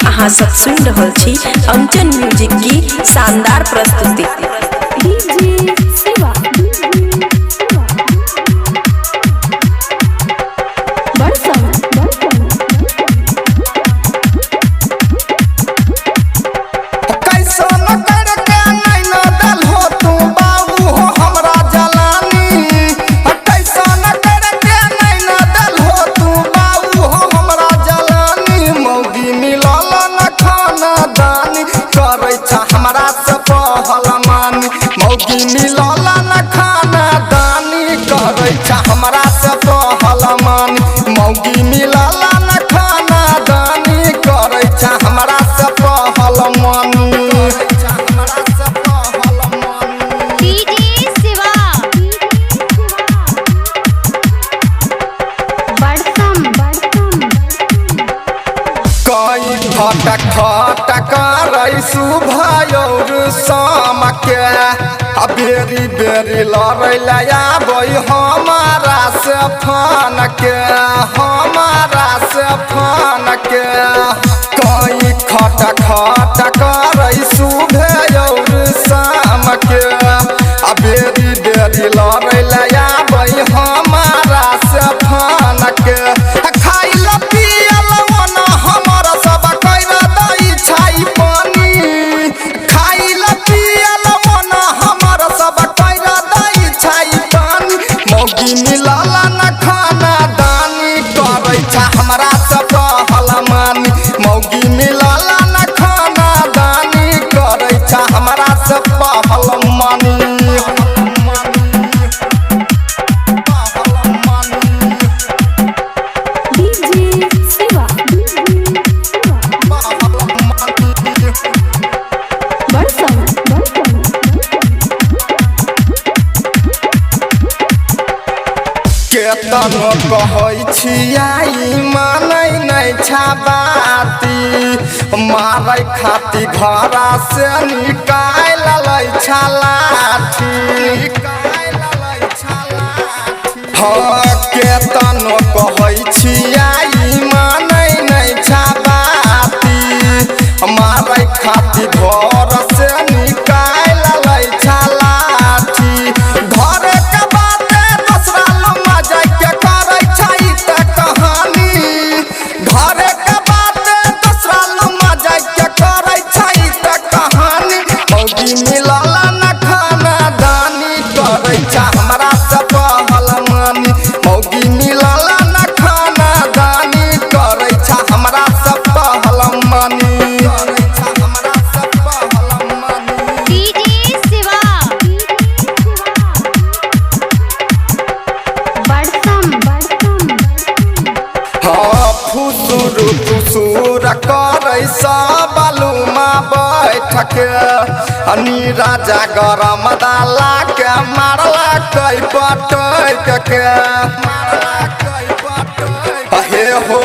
अहाँ सब सुन रहल छी अंचन म्यूजिक की शानदार प्रस्तुति। हमरा से पहल मानी मौगी मिलल न खाना दानी करे छा हमरा से पहल मानी मौगी मिलल न खाना दानी करे छा हमरा से पहल मानी। खट खट करे सुभायर शाम के बेरी बेरी लड़े आबै हमारा से फान के कई खट खट करे सुभायर शाम के बेरी बेरी लड़े आबै हमारा से फान के खाइल पियल मन हमर सब मिलल न खाना दानी करे छा हमरा से पहल मानी मौगी मिलल न खाना दानी करे छा हमरा से पहल मानी। केतनो कहै छियै मानै नै छा बाती मारै खाती घरा से निकाल लै छा लाठी। हाँ केतनो कहै छियै मानै नै छा बाती मारै खाती घर से निकाल लै छा लाठी। घर के बाते दूसरा मिलल न खाना दानी करे छा हमरा से पहल मानी मौगी मिलल न खाना दानी करे छा हमरा से पहल मानी। हाँ फुसुर फुसुर करे सब बालूमा बैठ के नीरा गरम दाला के मारला कई पटक के हे हो